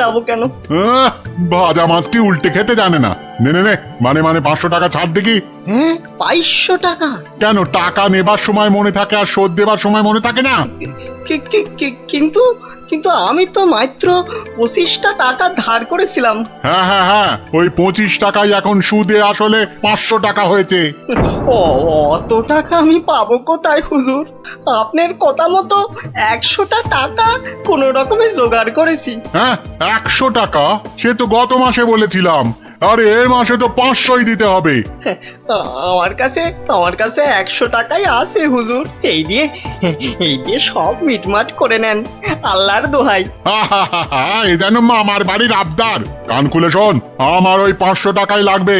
যাবো কেন? ভাজা মাছ কি উল্টে খেতে জানে না? নে নে নে, মানে 500 টাকা ছাড় দেখি। হ্যাঁ, 2200 টাকা? কেন, টাকা নেবার সময় মনে থাকে আর শোধ দেবার সময় মনে থাকে না? কিন্তু কিন্তু আমি তো মাত্র 25টা টাকা ধার করেছিলাম। হ্যাঁ হ্যাঁ হ্যাঁ, ওই 25 টাকাই এখন সুদে আসলে 500 টাকা হয়েছে। অত টাকা আমি পাবো কোথায় হুজুর? আপনার কথা মতো 100টা টাকা কোনো রকমে জোগাড় করেছি। হ্যাঁ, 100 টাকা? সে তো গত মাসে বলেছিলাম। আরে এ মাসে তো 500ই দিতে হবে। আমার কাছে 100 টাকাই আছে হুজুর। এই দিয়ে সব মিটমাট করে নেন, আল্লাহর দোহাই। এ যেন মামার বাড়ির আবদার। কান খুলে শোন, আমার ওই 500 টাকাই লাগবে।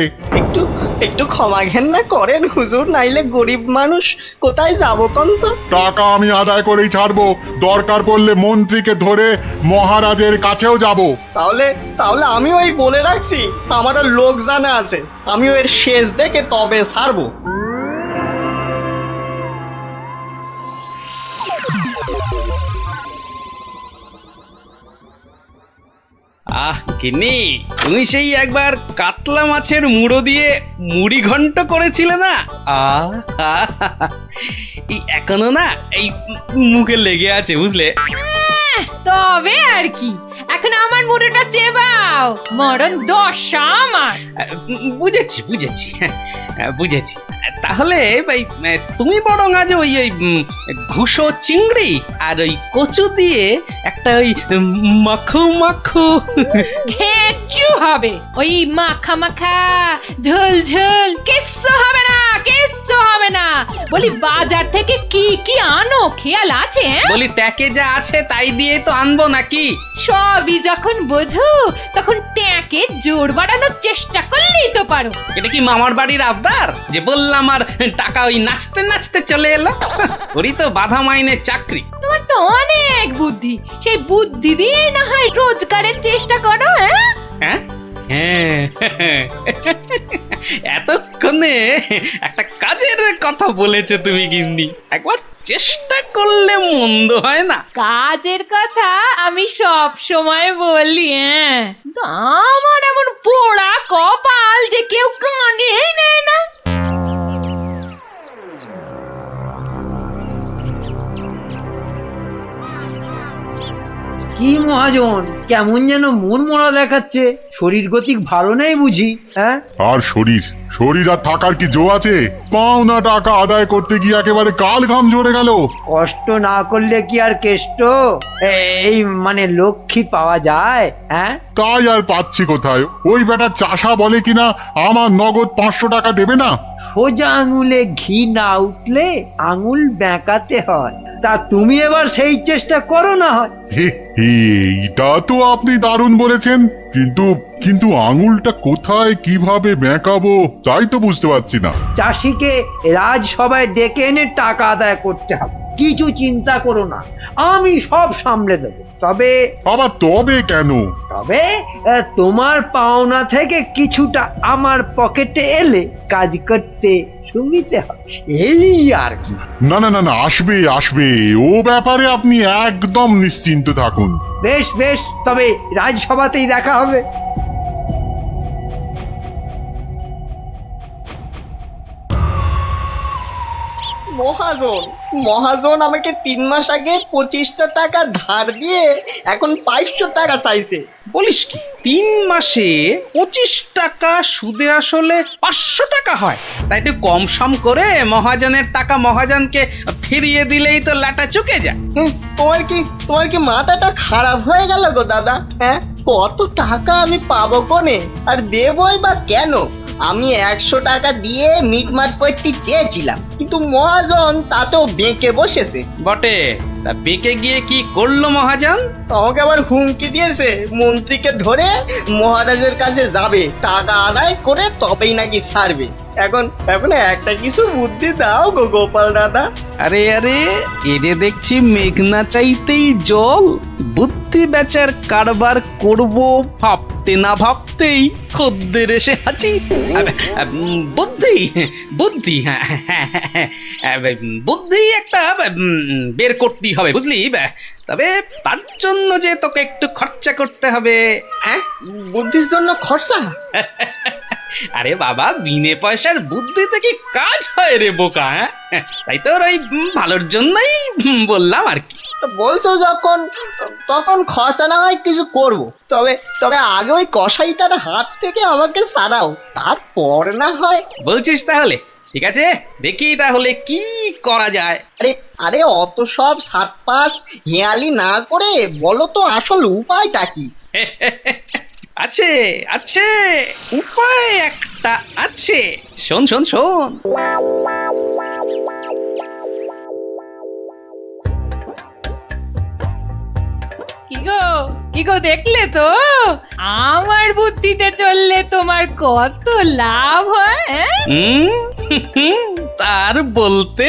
একটু ক্ষমা ঘেন্না করেন হুজুর, নাইলে গরিব মানুষ কোথায় যাবো কোন তো? টাকা আমি আদায় করেই ছাড়বো, দরকার পড়লে মন্ত্রীকে ধরে মহারাজের কাছেও যাব। তাহলে আমি ওই বলে রাখছি, আমারও লোক জানা আছে, আমি ওর শেষ দেখে তবে ছাড়বো। গিন্নি, তুমি সেই একবার কাতলা মাছের মুড়ো দিয়ে মুড়ি ঘন্ট করেছিলে না? এই এখনো না এই মুখে লেগে আছে, বুঝলে? তবে আর কি, এখন আমার মুড়োটা চেবাও, মরণ দশা আমার। বুঝেছি বুঝেছি। তাহলে ভাই তুমি বরং আজ ওই ঘুষো চিংড়ি আর ওই কচু দিয়ে একটা ওই মাখো মাখো ঘেঁচু হবে, ওই মাখা মাখা ঝোল ঝোল কিচ্ছু হবে না, কিচ্ছু হবে না। বলি বাজার থেকে কি কি আনো খেয়াল আছে? বলি ট্যাকে যা আছে তাই দিয়ে তো আনবো নাকি? সবই যখন বোঝো তখন ট্যাকে জোর বাড়ানোর চেষ্টা করলেই তো পারো। এটা কি মামার বাড়ির আবদার যে বললাম আর টাকা ওই নাচতে নাচতে চলে এলো? ওরই তো বাধা মাইনের চাকরি। তোমার তো অনেক বুদ্ধি, সেই বুদ্ধি দিয়ে না হয় রোজগারের চেষ্টা করো। হ্যাঁ হ্যাঁ, এতক্ষণে একটা কাজের কথা বলেছে তুমি গিন্নি, একবার চেষ্টা করলে মন্দ হয় না। কাজের কথা আমি সব সময় বলি, কিন্তু আমার এমন পোড়া কপাল যে কেউ কানেই নেয় না। কি মহাজন, কেমন যেন মন মরা দেখাচ্ছে, শরীর গতিক ভালো নেই বুঝি? হ্যাঁ, আর শরীর আর থাকার কি জো আছে? পাওনা টাকা আদায় করতে গিয়ে একেবারে কাল ঘাম ঝরে গেল। কষ্ট না করলে কি আর কেষ্ট এই মানে লক্ষ্মী পাওয়া যায়? হ্যাঁ, তাই আর পাচ্ছি কোথায়? ওই বেটা চাষা বলে কিনা আমার নগদ 500 টাকা দেবে না। সোজা আঙুলে ঘি না উঠলে আঙুল বেঁকাতে হয়। তা তুমি এবার সেই চেষ্টা করো না হয়। এইটা তো আপনি দারুণ বলেছেন, কিন্তু আঙুলটা কোথায় কিভাবে বেঁকাবো তাই তো বুঝতে পারছি না। চাষিকে রাজসভায় ডেকে এনে টাকা আদায় করতে হবে, কিছু চিন্তা করো না, আমি সব সামলে দেবো। তবে কেন? তবে তোমার পাওনা থেকে কিছুটা আমার পকেটে এলে কাজ করতে সুবিধে হবে, এই আর কি। না, আসবে, ও ব্যাপারে আপনি একদম নিশ্চিন্ত থাকুন। বেশ, তবে রাজসভাতেই দেখা হবে। মহাজন আমাকে 3 মাস আগে 25টা টাকা ধার দিয়ে এখন 500 টাকা চাইছে। বলিস কি, 3 মাসে 25 টাকা সুদে আসলে 500 টাকা হয়? তাই তো কম সম করে মহাজনের টাকা মহাজনকে ফিরিয়ে দিলেই তো লাটা চুকে যায়। তোমার কি মাথাটা খারাপ হয়ে গেল গো দাদা? হ্যাঁ, কত টাকা আমি পাবো কোনে, আর দেবই বা কেন? আমি 100 টাকা দিয়ে মিটমাট করতে চেয়েছিলাম, কিন্তু মহাজন তাতেও বেঁকে বসেছে। বটে, তা বেঁকে গিয়ে কি করলো মহাজন? আমাকে আবার হুমকি দিয়েছে, মন্ত্রীকে ধরে মহারাজের কাছে যাবে, টাকা আদায় করে তবেই নাকি ছাড়বে। এখন একটা কিছু বুদ্ধি দাও গো গোপাল দাদা। আরে এরে দেখছি মেঘনা চাইতেই জল, বুদ্ধি বুদ্ধি বেচার কারবার করব ভাবতে না ভাবতেই খদ্দের এসে হাজির। বুদ্ধি বুদ্ধি হ্যাঁ হ্যাঁ, হ্যাঁ, হ্যাঁ, বুদ্ধি একটা বের করতেই হবে বুঝলি। তবে তার জন্য যে তোকে একটু খরচা করতে হবে। হ্যাঁ, বুদ্ধির জন্য খরচা? আরে বাবা, বিনে পয়সার বুদ্ধিতে কি কাজ হয় রে বোকা? হ্যাঁ, তাই তোর ওই ভালোর জন্যই বললাম আর কি। তো বলছো যখন, তখন খরচা না হয় কিছু করব। তবে তবে আগে ওই কসাইটার হাত থেকে আমাকে সারাও, তারপর না হয়। বলছিস তাহলে? ঠিক আছে, দেখি তাহলে কি করা যায়। আরে আরে অত সব সাত পাঁচ হেয়ালি না করে বলো তো আসল উপায়টা কি? আছে আছে, উপায় একটা আছে। শোন শোন শোন। কি গো দেখলে তো আমার বুদ্ধিতে চললে তোমার কত লাভ হয়? তার বলতে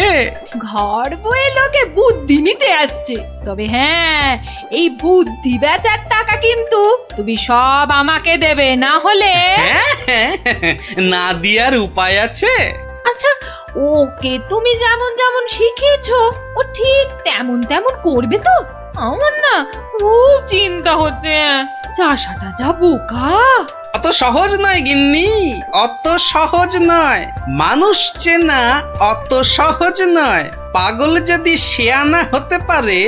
ঘর বয়ে লোকে বুদ্ধি নিতে আসছে, তবে হ্যাঁ এই বুদ্ধি বেচার টাকা কিন্তু তুমি সব আমাকে দেবে, না হলে না দিয়ার উপায় আছে। আচ্ছা ওকে তুমি যেমন যেমন শিখিয়েছো ও ঠিক তেমন তেমন করবে তো? আমার না খুব চিন্তা হচ্ছে, চাষাটা যা বোকা। অত সহজ নয় গিন্নি, অত সহজ নয়। মানুষ চেনা অত সহজ নয়। পাগল যদি শেয়ানা হতে পারে,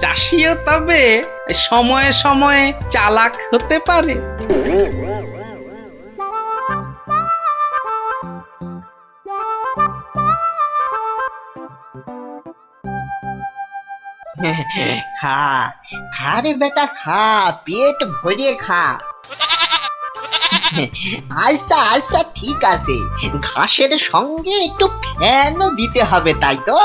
চাষিও তবে সময়ে সময়ে চালাক হতে পারে। খা খা রে বেটা, খা, পেট ভরিয়ে খা। আচ্ছা আচ্ছা ঠিক আছে, ঘাসের সঙ্গে একটু ফ্যানও দিতে হবে, তাই তো?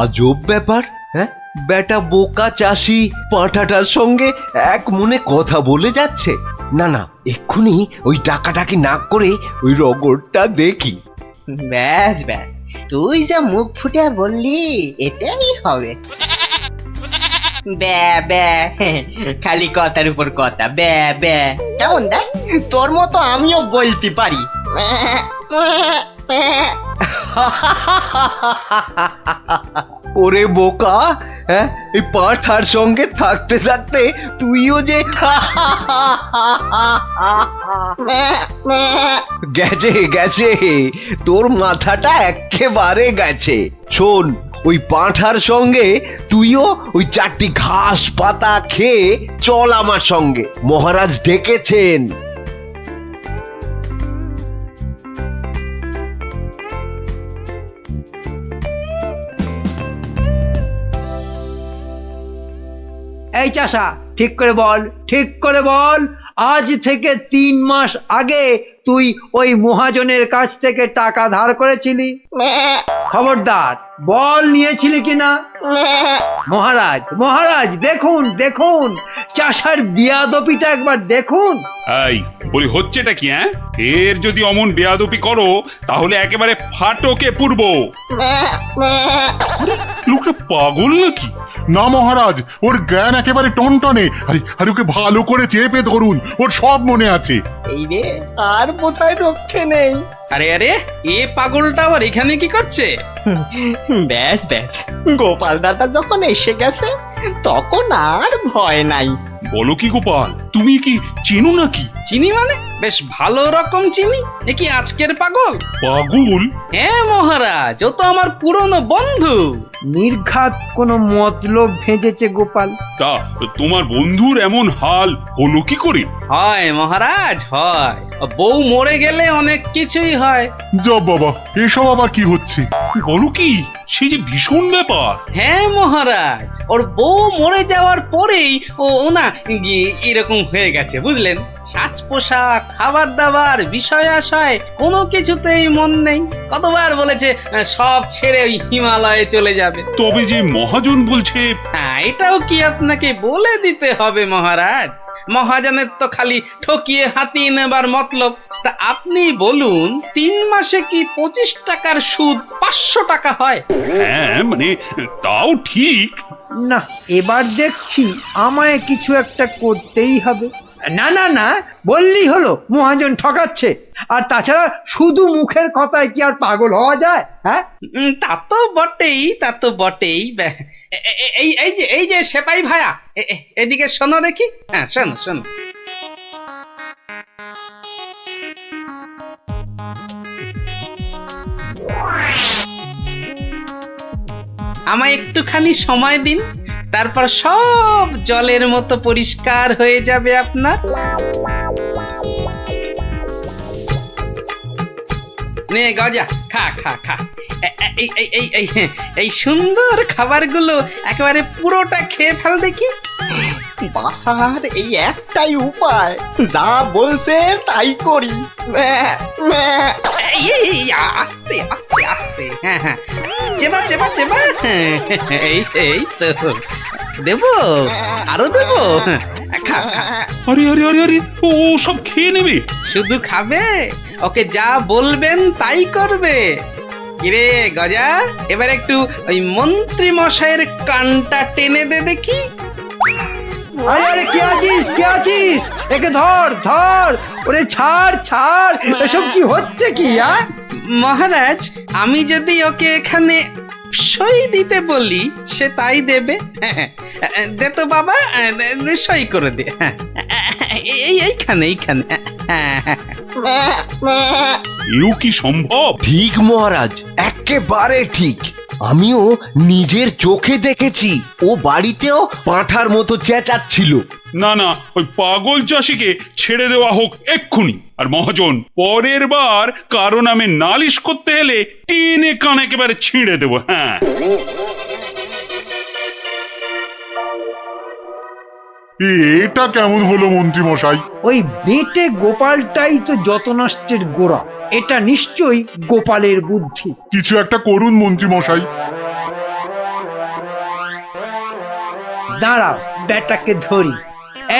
আজব ব্যাপার, হ্যাঁ? বেটা বোকা চাষি পাঁঠাটার সঙ্গে এক মনে কথা বলে যাচ্ছে। না না, এক্ষুনি ওই ডাকাডাকি না করে ওই রগরটা দেখি। ব্যাস ব্যাস, তুই যা মুখ ফুটে বললি এটাই হবে। ব্যা ব্যা, খালি কথার উপর কথা, ব্যা ব্যা। কেমন দেখ, তোর মতো আমিও বলতে পারি। ওরে বোকা, হ্যাঁ, এই পাঁঠার সঙ্গে থাকতে থাকতে তুইও যে গেছে গেছে, তোর মাথাটা একেবারে গেছে। শোন, ওই পাঁঠার সঙ্গে তুইও ওই 4টি ঘাস পাতা খেয়ে চল আমার সঙ্গে, মহারাজ ডেকেছেন। এই চাষা, ঠিক করে বল, ঠিক করে বল, আজ থেকে 3 মাস আগে তুই ওই মহাজনের কাছ থেকে টাকা ধার করেছিলি? খবরদার বল, নিয়েছিলি কিনা? মহারাজ মহারাজ, দেখুন দেখুন, চাষার বিয়াদপিটা একবার দেখুন। এই বলি, হচ্ছেটা কি? হ্যাঁ, এর যদি অমন বেয়াদপি করো তাহলে একেবারে ফাটকে পুরব। লোকটা পাগল নাকি? না মহারাজ, ওর জ্ঞান একেবারে টনটনে। আরে আরে ওকে ভালো করে চেপে ধরুন, ওর সব মনে আছে। এই রে, আর বোধহয় রক্ষে নেই। আরে আরে, এ পাগলটা আবার এখানে কি করছে? ব্যাস ব্যাস, গোপাল দাদা যখন এসে গেছে তখন আর ভয় নাই। বলো কি গোপাল, তুমি কি চেনো নাকি? চিনি মানে? বেশ ভালো রকম চিনি। এ কি আজকের পাগল? পাগল? হ্যাঁ মহারাজ, ও তো আমার পুরনো বন্ধু। নির্ঘাত কোনো মতলব ভেজেছে গোপাল। তা তোমার বন্ধুর এমন হাল হলো কি করে? হয় মহারাজ, হয়। বউ মরে গেলে অনেক কিছুই হয়। যা বাবা, এসব আবার কি হচ্ছে? বলো কি, সে যে ভীষণ ব্যাপার। হ্যাঁ মহারাজ, ওর বউ মরে যাওয়ার পরেই ও না এরকম হয়ে গেছে বুঝলেন। সাজ পোশাক, খাবার দাবার, বিষয় আশয় কোনো কিছুতেই মন নেই। কতবার বলেছে সব ছেড়ে ওই হিমালয়ে চলে যাবে। তবে যে মহাজন বলছে। হ্যাঁ, এটাও কি আপনাকে বলে দিতে হবে মহারাজ? মহাজনের তো খালি ঠকিয়ে হাতিয়ে নেবার মতলব। তা আপনি বলুন, 3 মাসে কি 25 টাকার সুদ 500 টাকা হয়? হ্যাঁ মানে তাও ঠিক। না, এবার দেখছি আমায় কিছু একটা করতেই হবে। না না না, বললেই হলো মহাজন ঠকাচ্ছে। আর তাছাড়া শুধু মুখের কথায় কি আর পাগল হওয়া যায়? হ্যাঁ, তা তো বটেই, তা তো বটেই। এই যে সেপাই ভায়া, এদিকে শোনো দেখি। হ্যাঁ, শোনো শোনো। আমায় একটুখানি সময় দিন, তারপর সব জলের মতো পরিষ্কার হয়ে যাবে আপনার। নে গজা, খা খা খা। এই সুন্দর খাবারগুলো একেবারে পুরোটা খেয়ে ফেল দেখি। বাসার এই একটাই উপায়, যা বলছে তাই করি। আস্তে আস্তে আস্তে। হ্যাঁ হ্যাঁ, চেবা চেবা চেবা। এই তো দেবো, আরো দেবো। খা খা। আরে আরে আরে আরে, ও সব খেয়ে নেবে? শুধু খাবে, ওকে যা বলবেন তাই করবে। কিরে গজা, এবার একটু ওই মন্ত্রী মশাইয়ের কানটা টেনে দে দেখি। আরে আরে, কে আছিস, কে আছিস? একে ধর ধর, ওরে ছাড় ছাড়, এসব কি হচ্ছে কি? মহারাজ, আমি যদি ওকে এখানে সই দিতে বলি সে তাই দেবে। দে তো বাবা, সই করে দে। এইখানে এইখানে। এও কি সম্ভব? ঠিক মহারাজ, একেবারে ঠিক। আমিও নিজের চোখে দেখেছি, ও বাড়িতেও পাঁঠার মতো চেঁচাচ্ছিল। না না, ওই পাগল চাষিকে ছেড়ে দেওয়া হোক এক্ষুনি। আর মহাজন, পরের বার কারো নামে নালিশ করতে এলে টেনে কান একেবারে ছিঁড়ে দেবো। হ্যাঁ, এটা কেমন হলো মন্ত্রী মশাই? ওই বেটে গোপালটাই তো যত নষ্টের গোড়া। এটা নিশ্চয়ই গোপালের বুদ্ধি। কিছু একটা করুন মন্ত্রী মশাই। দাঁড়াও, বেটাকে ধরি।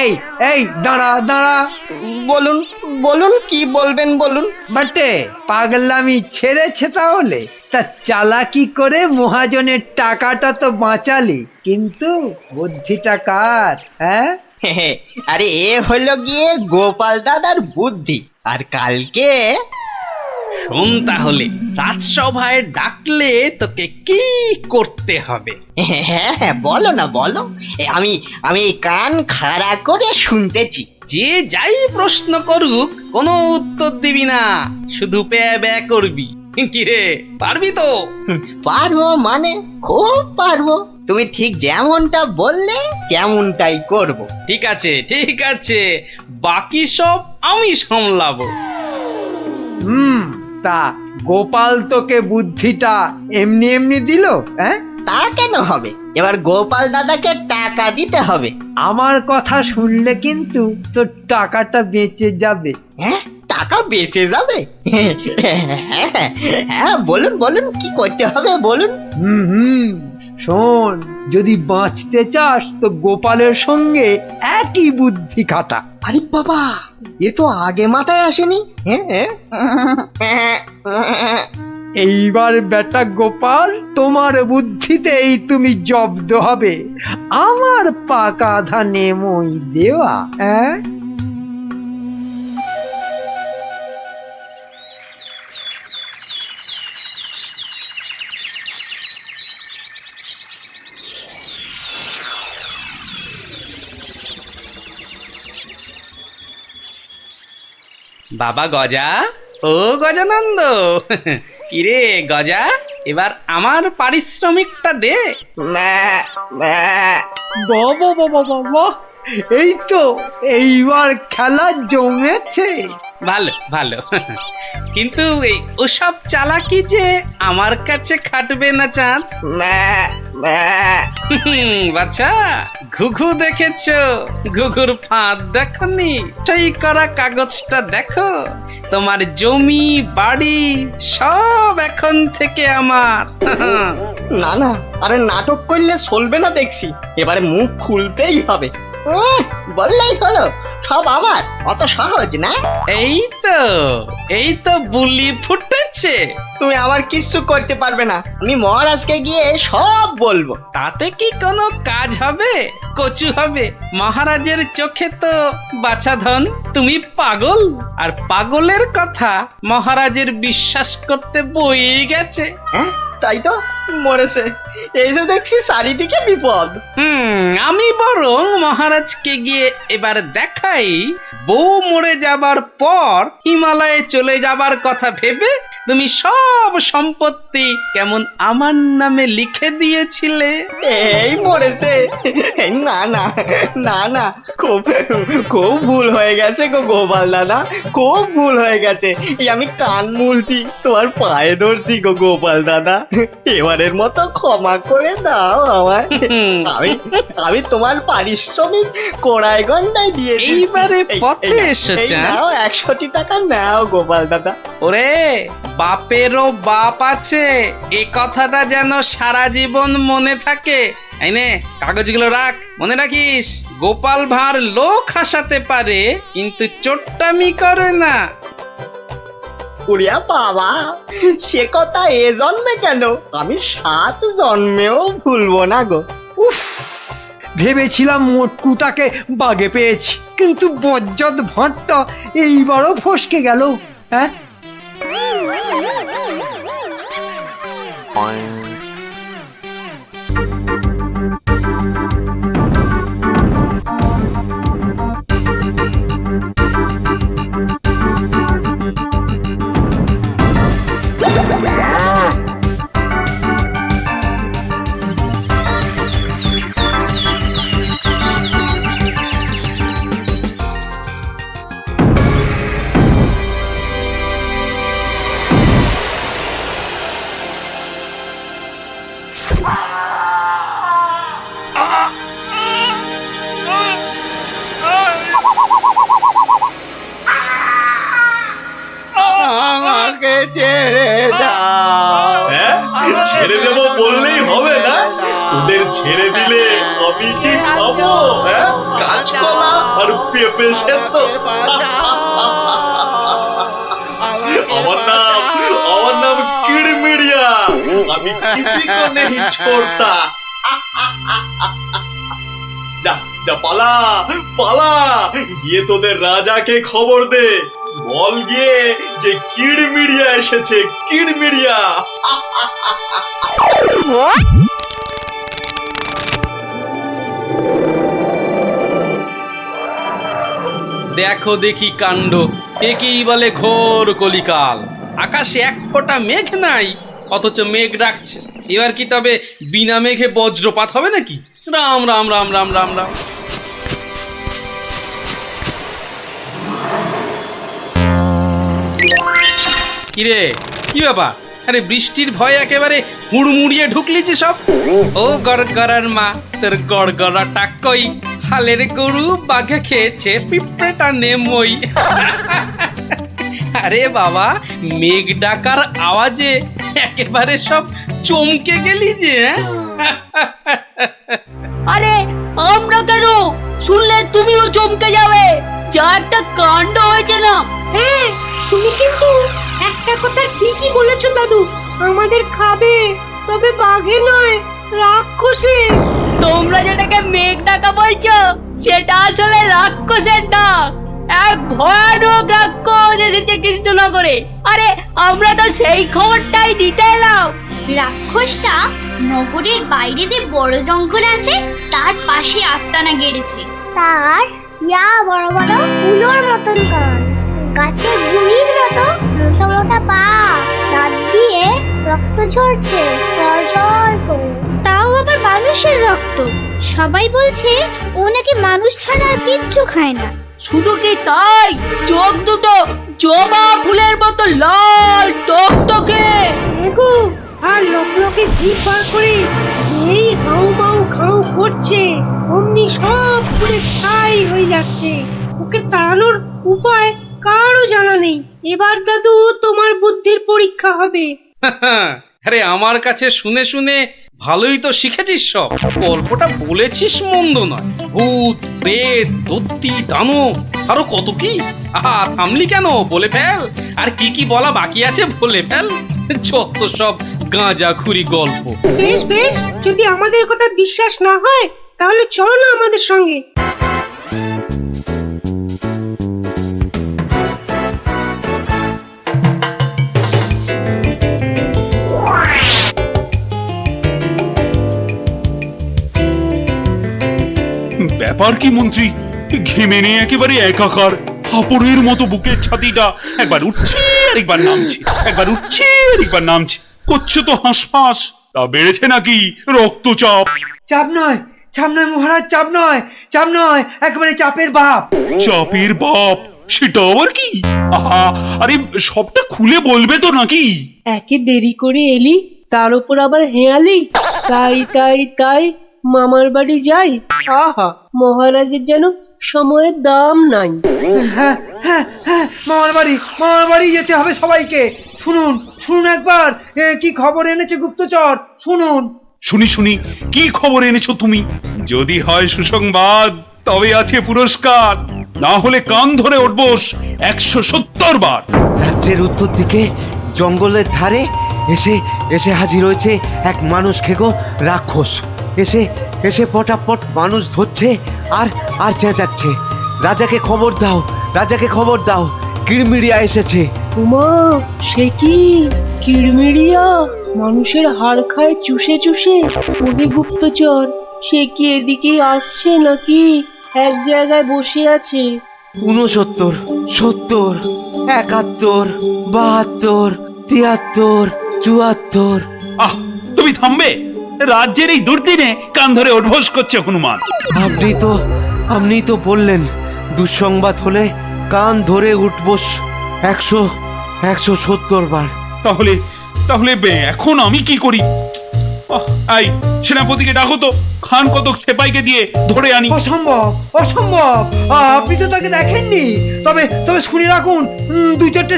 এই এই, দাঁড়া দাঁড়া। বলুন বলুন, কি বলবেন বলুন। বাটে, পাগলামি ছেড়েছে তাহলে? তা চালাকি করে মহাজনের টাকাটা তো বাঁচালি, কিন্তু বুদ্ধিটা কার? হ্যাঁ, আরে এ হলো গিয়ে গোপাল দাদার বুদ্ধি। আর কালকে শোন তাহলে, রাজসভায় ডাকলে তোকে কি করতে হবে? হ্যাঁ, বলো না বলো। আমি আমি কান খাড়া করে শুনতেছি। যে যাই প্রশ্ন করুক কোনো উত্তর দিবি না, শুধু প্যা ব্যা করবি। কিরে, পারবি তো? পারবো মানে খুব পারবো। তুমি ঠিক যেমনটা বললে তেমনটাই করব। ঠিক আছে ঠিক আছে, বাকি সব আমি সামলাবো। তা গোপাল তোকে বুদ্ধিটা এমনি এমনি দিল? হ্যাঁ, তা কেন হবে? এবার গোপাল দাদাকে টাকা দিতে হবে। আমার কথা শুনলে কিন্তু তোর টাকাটা বেঁচে যাবে। হ্যাঁ, টাকা বেঁচে যাবে? হ্যাঁ, বলুন বলুন, কি করতে হবে বলুন। হুম, শোন, যদি বাঁচতে চাস তো গোপালের সঙ্গে একই বুদ্ধি খাটা। আরে বাবা, এ তো আগে মাথায় আসেনি। এইবার বেটা গোপাল, তোমার বুদ্ধিতেই তুমি জব্দ হবে। আমার পাকা ধানে মই দেওয়া। হ্যাঁ, বাবা গজা, ও গজানন্দ, কিরে গজা, এবার আমার পারিশ্রমিকটা দে। বাবা বাবা বাবা, এই তো এইবার খেলা জমেছে। ভালো ভালো, কিন্তু এই ওসব চালাকি যে আমার কাছে খাটবে না চাঁদ। বাচ্চা, ঘুঘু দেখেছো? ঘুঘুর ফাঁদ দেখনি? সই করা কাগজটা দেখো। তোমার জমি বাড়ি সব এখন থেকে আমার। না না, আরে নাটক করলে চলবে না দেখছি। এবারে মুখ খুলতেই হবে। বললেই হলো, সব আমার, অত সহজ না। এই তো বুলি ফুটেছে। তুমি আমার কিচ্ছু করতে পারবে না, আমি মহারাজকে গিয়ে সব বলবো। তাতে কি কোনো কাজ হবে? কচু হবে। মহারাজের চোখে তো বাছাধন তুমি পাগল, আর পাগলের কথা মহারাজের বিশ্বাস করতে বই গেছে। হ্যাঁ তাই তো, মরেছে। এই যে দেখছি চারিদিকে বিপদ। আমি বরং মহারাজকে গিয়ে এবার দেখাই, বউ মরে যাবার পর হিমালয়ে চলে যাবার কথা ভেবে তুমি সব সম্পত্তি কেমন আমার নামে লিখে দিয়েছিলে। এই মরেছে। না না না না, খুব খুব ভুল হয়ে গেছে গো গোপাল দাদা, খুব ভুল হয়ে গেছে। এই আমি কান মুলছি, তোমার পায়ে ধরছি গো গোপাল দাদা, এবারের মতো ক্ষমা করে দাও আমায়। আমি আমি তোমার পারিশ্রমিক কোড়ায় গন্ডায় দিয়ে দিচ্ছি। এইবারে পথে এই এসেছে। নাও 100 টাকা নাও গোপাল দাদা। ওরে, বাপেরও বাপ আছে, এ কথাটা যেন সারা জীবন মনে থাকে। এই নে কাগজগুলো রাখ, মনে রাখিস গোপাল ভাঁড় লোক হাসাতে পারে কিন্তু চোট্টামি করে না। উড়িয়া বাবা, সে কথা এ জন্মে কেন, আমি 7 জন্মেও ভুলবো না গো। উফ, ভেবেছিলাম মোটকুটাকে বাগে পেয়েছি, কিন্তু বজ্জত ভাঁড়টা এইবারও ফসকে গেল। হ্যাঁ, আমাকে ছেড়ে দাও। ছেড়ে দেবো বললেই হবে না? তোদের ছেড়ে দিলে আমি কি খাবো? কাঁচকলা আর পেঁপে সেদ্ধ? আমার নাম কিড়মিড়িয়া, আমি কিসি কো নেই ছোড়তা। যা যা, পালা পালা, গিয়ে তোদের রাজাকে খবর দে, বল গিয়ে যে কিড়মিড়িয়া এসেছে, কিড়মিড়িয়া। দেখো দেখি কাণ্ড, একেই বলে ঘোর কলিকাল। আকাশে এক ফোঁটা মেঘ নাই, অথচ মেঘ ডাকছে। এবার কি তবে বিনা মেঘে বজ্রপাত হবে নাকি? রাম রাম রাম রাম রাম রাম। কিরে, কি ব্যাপার? আরে বৃষ্টির ভয় একেবারে হুড়মুড়িয়ে ঢুকলি যে সব। ও গড়গড়ার মা, তোর গড়গড়াটা কই? হালের গরু বাঘে খেয়েছে, পিঁপড়েটা নেমই। আরে বাবা, মেঘ ডাকার আওয়াজে একেবারে সব চমকে গেলি যে। আরে আমরা কেন, শুনলে তুমিও চমকে যাবে, যা একটা কাণ্ড হয়েছে না। হ্যাঁ, তুমি কিন্তু একটা কথা ঠিকই বলেছো দাদু, আমাদের খাবে, তবে বাঘে নয়, রাক্ষসে। তোমরা যেটাকে মেঘ ডাকা বলছো, সেটা আসলে রাক্ষসের ডাক। এক ভয়ানক রাক্ষস এসেছে কৃষ্ণনগরে। আরে আমরা তো সেই খবরটাই দিতে এলাম। রাক্ষসটা নগরের বাইরে যে বড় জঙ্গল আছে তার পাশে আস্তানা গেড়েছে। তার বড় বড় উলোর মতন কান, গাছের গুড়ির মতো মোটা মোটা পা, দাঁত দিয়ে রক্ত ঝরছে ঝরঝর করে। তাও আবার মানুষের রক্ত। সবাই বলছে ও নাকি মানুষ ছাড়া আর কিচ্ছু খায় না। শুধু কি তাই, চোখ দুটো জবা ফুলের মতো লাল টকটকে, আর লোকে জিভ বার করে যেই হাউ মাউ খাউ করছে, অমনি সব পুরে ছাই হয়ে যাচ্ছে। ওকে তাড়ানোর উপায় কারও জানা নেই। এবার দাদু তোমার বুদ্ধির পরীক্ষা হবে। আরে আমার কাছে শুনে শুনে ভালোই তো শিখেছিস সব। গল্পটা বলেছিস মন্দ নয়। ভূত, প্রেত, দত্তি, দানব, আরো কত কি। আহা, থামলি কেন? বলে ফেল। আর কি কি বলা বাকি আছে বলে ফেল। যত সব গাঁজাখুরি গল্প। বেশ বেশ, যদি আমাদের কথা বিশ্বাস না হয় তাহলে চলো না আমাদের সঙ্গে। ব্যাপার কি মন্ত্রী? ঘেমে নিয়ে একেবারে একাকার। হাঁপড়ের মতো বুকের ছাতিটা একবার উঠছে আর একবার নামছে, একবার উঠছে আর একবার নামছে। করছে তো হাঁসফাঁস। তা বেড়েছে নাকি রক্তচাপ? চাপ নয়, চাপ নয় মহারাজ, চাপ নয়, চাপ নয়, একেবারে চাপের বাপ। চাপের বাপ? সেটা আবার কি? আহা, আরে সবটা খুলে বলবে তো নাকি? একে দেরি করে এলি, তার উপর আবার হেয়ালি। তাই তাই তাই মামার বাড়ি যাই। আহা, মহারাজের যেন সময়ের দাম নাই। হ্যাঁ হ্যাঁ হ্যাঁ, মামার বাড়ি যেতে হবে সবাইকে। শুনুন শুনুন একবার, কি খবর এনেছে গুপ্তচর, শুনুন। শুনি শুনি, কি খবর এনেছো তুমি? যদি হয় সুসংবাদ তবে আছে পুরস্কার, না হলে কান ধরে উঠবোস 170 বার। রাজ্যের উত্তর দিকে জঙ্গলের ধারে এসে এসে হাজির হয়েছে এক মানুষ খেকো রাক্ষস। এসে এসে পটাপট মানুষ ধরছে আর আর চেঁচাচ্ছে, রাজাকে খবর দাও, রাজাকে খবর দাও, কিরমিরিয়া এসেছে। উমা, সে কি কিরমিরিয়া? মানুষের হাড় খায় চুষে চুষে। ওরে গুপ্তচর, সে কি এদিকে আসছে নাকি এক জায়গায় বসে আছে? 69, 70, 71, 72, 73, 74। আহ, তুমি থামবে? রাজ্যের এই দুর্দিনে কান ধরে উঠবোস করছে হনুমান। আপনি তো বললেন দুঃসংবাদ হলে কান ধরে উঠবোস 170 বার। তাহলে তাহলে এখন আমি কি করি? এই সেনাপতিকে ডাকো তো, খান কতক সেপাইকে দিয়ে ধরে আনি। অসম্ভব, অসম্ভব, আপনি তো তাকে দেখেননি। তবে তবে শুনে রাখুন, দুই চারটে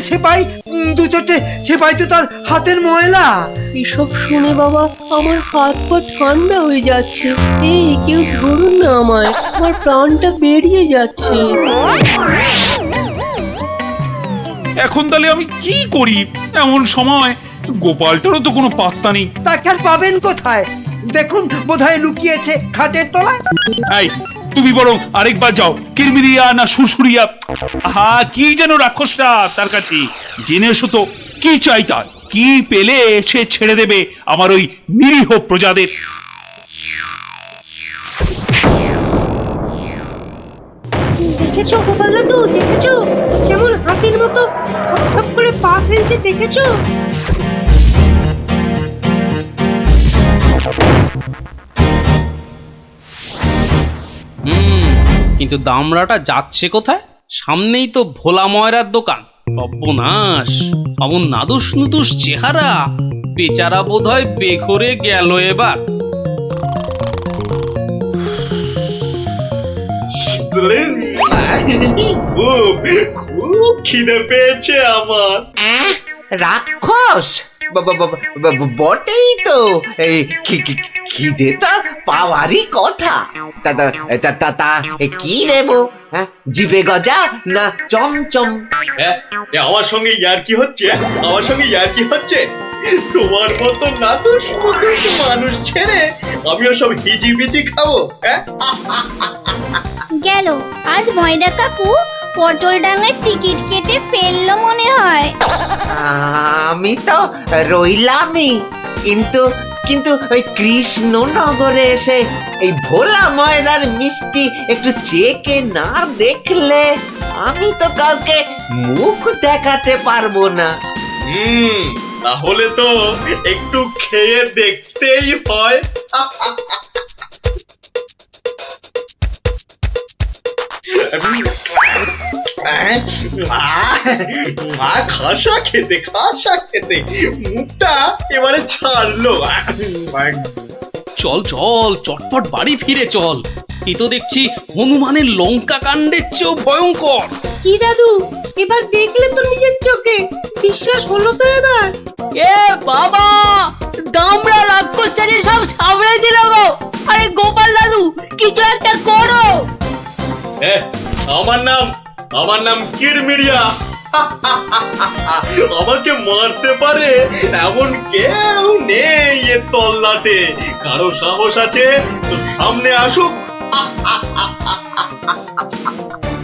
সেপাই তো তার হাতের ময়লা। এসব শুনে বাবা আমার হাত পা ঠান্ডা হয়ে যাচ্ছে। এই কেউ ধরুন না আমায়, আমার প্রাণটা বেরিয়ে যাচ্ছে। এখন তাহলে আমি কি করি? এমন সময় গোপালটারও তো কোনো পাত্তা নেই। তাকে আর পাবেন কোথায়? দেখুন বোধহয় লুকিয়েছে খাটের তলায়। এই তুমি বরং আরেকবার যাও, কিরমিরিয়া না সুরসুরিয়া, হা কি যেন রাক্ষসটা তার কাছে, জেনে এসো তো কি চাই তার। কি পেলে সে ছেড়ে দেবে আমার ওই নিরীহ প্রজাদের। দেখেছো গোপাল দাদু, দেখেছো কেমন হাতির মতো খপ করে পা ফেলছে? দেখেছো? কিন্তু দামড়াটা যাচ্ছে কোথায়? সামনেই তো ভোলা ময়রার দোকান। সর্বনাশ, অমন নাদুস নুদুস চেহারা, বেচারা বোধহয় বেঘরে গেল এবার। খুব খিদে পেয়েছে আমার। রাক্ষস বটেই তো, এই খিদে তা পাওয়ারই কথা। তা কি দেবো? জিভে গজা না চমচম? আমার সঙ্গে ইয়ার্কি হচ্ছে? আমার সঙ্গে ইয়ার্কি হচ্ছে? তোমার মতো নাদুস মুদুস মানুষ ছেড়ে আমিও সব হিজিবিজি খাবো? গেল আজ ময়দা কাকু পটল ডাঙায় টিকিট কেটে ফেললো মনে হয়। আমি তো রইলামই, কিন্তু কিন্তু ওই কৃষ্ণনগরে এসে এই ভোলা ময়দার মিষ্টি একটু চেকে না দেখলে আমি তো কাউকে মুখ দেখাতে পারবো না। তাহলে তো একটু খেয়ে দেখতেই হয়। খাসা খেতে মুখটা এবারে ছাড়লো। চল চল, চটপট বাড়ি ফিরে চল। এ তো দেখছি হনুমানের লঙ্কা কাণ্ডের চেয়েও ভয়ঙ্কর। কি দাদু, এবার দেখলে তো নিজের চোখে, বিশ্বাস হলো তো এবার? এ বাবা, দামড়া রাক্ষসটাকে সব সামনে দিল গো। আরে গোপাল দাদু, কিছু একটা করো। আমার নাম কিরমিরিয়া। আমাকে মারতে পারে এমন কেউ নেই এ তল্লাটে। কারো সাহস আছে তো সামনে আসুক।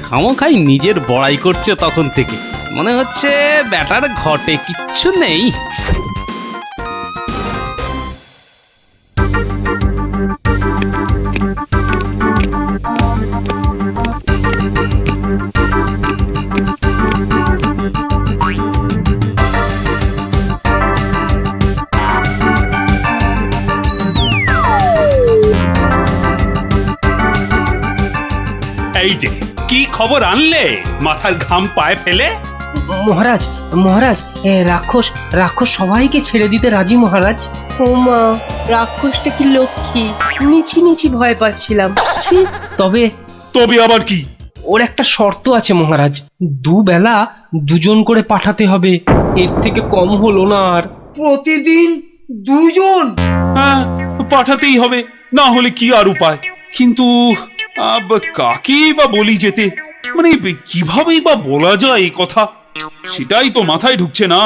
খামোখাই নিজের বড়াই করছে তখন থেকে, মনে হচ্ছে ব্যাটার ঘটে কিচ্ছু নেই। এই যে কি খবর আনলে মাথার ঘাম পায়ে ফেলে? মহারাজ মহারাজ, রাক্ষস রাক্ষস সবাইকে ছেড়ে দিতে রাজি মহারাজ। ও মা, রাক্ষসটা কি লক্ষ্মী, মিছি মিছি ভয় পাচ্ছিলাম। ছি, তবে তবে আবার কি? ওর একটা শর্ত আছে মহারাজ, দুবেলা দুজন করে পাঠাতে হবে, এর থেকে কম হলো না আর। প্রতিদিন দুজন? হ্যাঁ, পাঠাতেই হবে, না হলে কি আর উপায়। কিন্তু কাকেই বা বলি যেতে, মানে কিভাবেই বা বলা যায় এই কথা, সেটাই তো মাথায় ঢুকছে না।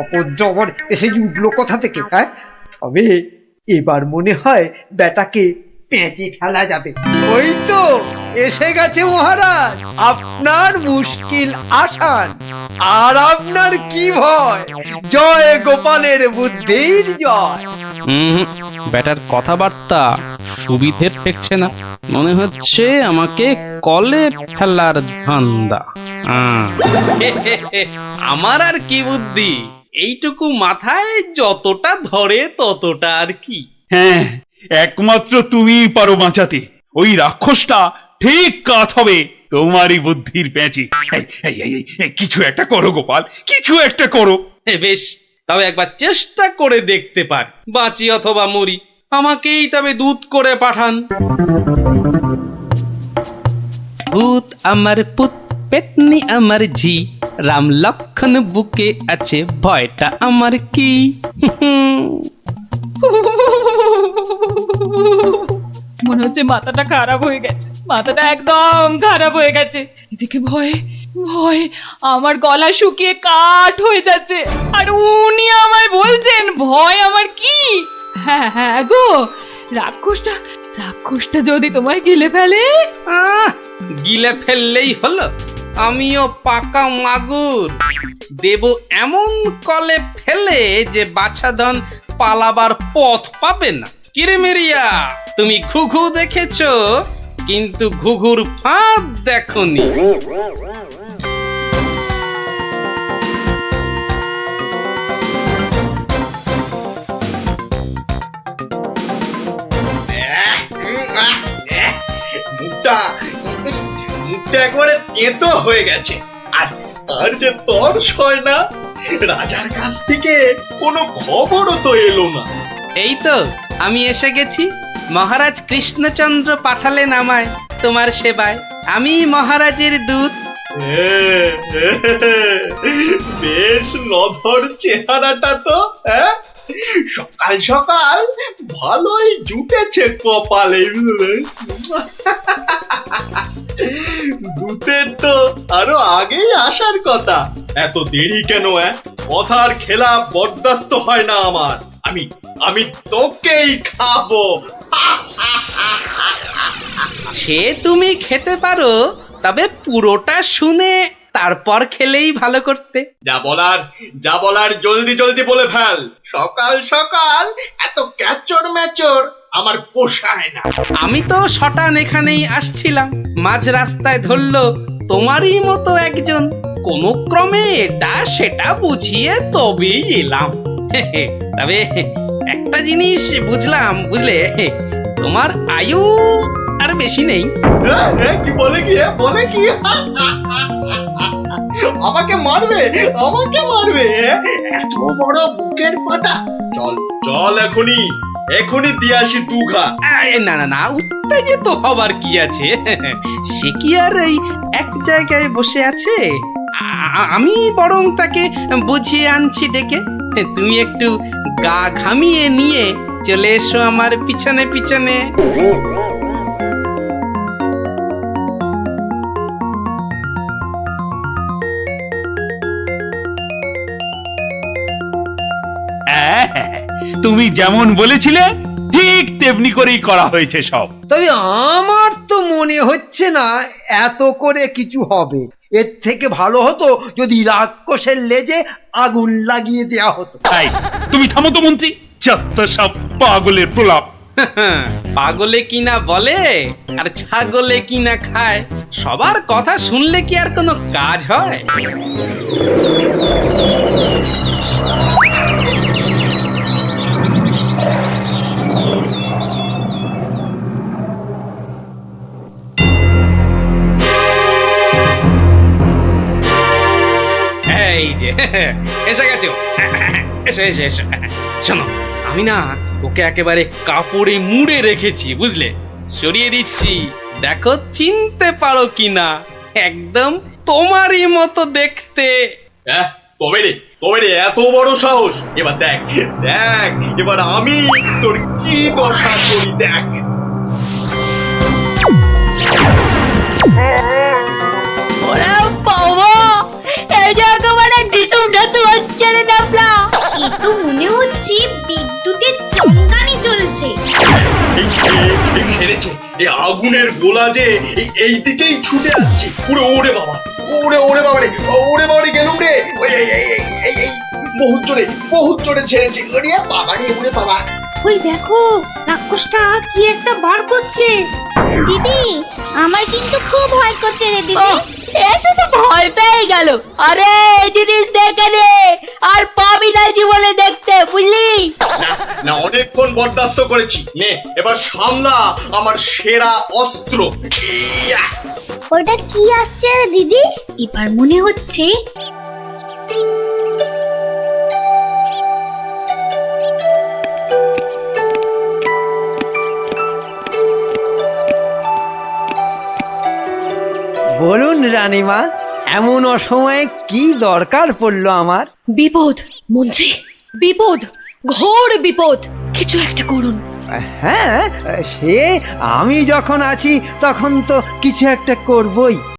অপদ্রবর এসে উঠলো কোথা থেকে? হ্যাঁ, তবে এবার মনে হয় বেটাকে পেঁচে ফেলা যাবে। ওই তো এসে গেছে মহারাজ, আপনার মুশকিল আসান। আর আপনার কি ভয়? জয় গোপালের বুদ্ধির জয়। ব্যাটার কথাবার্তা সুবিধে ঠেকছে না, মনে হচ্ছে আমাকে কলে ফেলার ধান্দা। আমার আর কি বুদ্ধি, এইটুকু মাথায় যতটা ধরে ততটা আর কি। হ্যাঁ, একমাত্র তুমিই পারো বাঁচাতে। ওই রাক্ষসটা ঠিক কাত হবে তোমারই বুদ্ধির প্যাঁচে। কিছু একটা করো গোপাল, কিছু একটা করো। বেশ, তবে একবার চেষ্টা করে দেখতে পার, বাঁচি অথবা মরি। আমাকেই তবে দূত করে পাঠান। ভূত আমার পুত, পেতনি আমার ঝি, রাম লক্ষণ বুকে আছে, ভয়টা আমার কি। মনে হচ্ছে মাথাটা খারাপ হয়ে গেছে, মাথাটা একদম খারাপ হয়ে গেছে। এদিকে ভয়ে ভয়ে আমার গলা শুকিয়ে কাঠ হয়ে যাচ্ছে, আর উনি আমায় বলছেন ভয় আমার কি। হ্যাঁ হ্যাঁ গো, রাক্ষসটা যদি তোমায় গিলে ফেলে। গিলে ফেললেই হলো, আমিও পাকা মাগুর, দেব এমন কলে ফেলে যে বাছাধন পালাবার পথ পাবে না। কিরমিরিয়া, তুমি ঘুঘু দেখেছো, কিন্তু ঘুঘুর ফাঁদ দেখোনি। মুখটা একবারে তেতো হয়ে গেছে। আর যে তর্স হয় না, রাজার কাছ থেকে কোনো খবরও তো এলো না। এই তো আমি এসে গেছি, মহারাজ কৃষ্ণচন্দ্র পাঠালেন আমায় তোমার সেবায়, আমি মহারাজের দূত। বেশ নধর চেহারাটা তো, হ্যাঁ? সকাল সকাল ভালোই জুটেছে কপালে। দূতের তো আরো আগেই আসার কথা, এত দেরি কেন? কথার খেলাপ বরদাস্ত হয় না আমার। আমি তোকেই খাবো। সে তুমি খেতে পারো, তবে পুরোটা শুনে তারপর খেলেই ভালো করতে। যা বলার জলদি জলদি বলে ফেল। সকাল সকাল এত ক্যাচর ম্যাচর আমার পোষায় না। আমি তো শটান এখানেই আসছিলাম, মাঝ রাস্তায় ধরলো তোমারই মতো একজন, কোনো ক্রমে এটা সেটা বুঝিয়ে তবেই এলাম। তবে একটা জিনিস বুঝলাম, বুঝলে, তোমার আয়ু আর বেশি নেই। কি বলে কি আমাকে মারবে? এত বড় বুকের পাটা? চল এখনই দিয়ে আসি দুঘা। না না না, উত্তেজিত হবার কি আছে? সে কি আর এই এক জায়গায় বসে আছে? আমি বরং তাকে বুঝিয়ে আনছি ডেকে। তুমি একটু গা ঘামিয়ে নিয়ে চলে এসো আমার পিছনে পিছনে। হ্যাঁ, তুমি যেমন বলেছিলে ঠিক তেমনি করেই করা হয়েছে সব। তবে আমার তো মনে হচ্ছে না এত করে কিছু হবে। এর থেকে ভালো হতো যদি রাক্ষসের লেজে আগুন লাগিয়ে দেয়া হতো। তাই তুমি থামো তো মন্ত্রী, যত সব পাগলের প্রলাপ। পাগলে কিনা বলে আর ছাগলে কিনা খায়, সবার কথা শুনলে কি আর কোনো কাজ হয়? এই যে এসে গেছো, এসো এসো এসো। শোনো, আমি না ওকে একেবারে কাপড়ে মুড়ে রেখেছি, বুঝলে? সরিয়ে দিচ্ছি, দেখো চিনতে পারো কিনা। একদম তোমারই মতো দেখতে। তবে রে এত বড় সাহস! এবার দেখ দেখ, এবার আমি তোর কি দশা করি দেখ। ওরে বাবা, এই যে একেবারে ডিসুম ঢাসু হচ্ছে রে ডাবলা। এ তো মনে হচ্ছে বিদ্যুতের চমকানি চলছে। খেলেছে এই আগুনের গোলা যে এই দিকেই ছুটে আসছে। ওরে ওরে বাবা, ওরে বাবা রে, ওরে বাবা রে, গেলুম রে। ওই এই বহুত জোরে ছেড়েছে। ওরে বাবা রে, ওরে বাবা। ওই দেখো, রাক্ষসটা কি একটা বার করছে। দিদি, আমার কিন্তু খুব ভয় করছে রে দিদি। এসে তো ভয় পেয়ে গেল। আরে এই জিনিস দেখে নে, আর পাবি না জীবনে দেখতে, বুঝলি? না অনেকক্ষণ বরদাস্ত করেছি, নে এবার সামলা আমার সেরা অস্ত্র। ইয়া! ওটা কি আসছে রে দিদি? এবার মনে হচ্ছে বলুন রানীমা, এমন অসময়ে কি দরকার পড়লো আমার? বিপদ মন্ত্রী, বিপদ, ঘোর বিপদ, কিছু একটা করুন। হ্যাঁ, সে আমি যখন আছি তখন তো কিছু একটা করবই।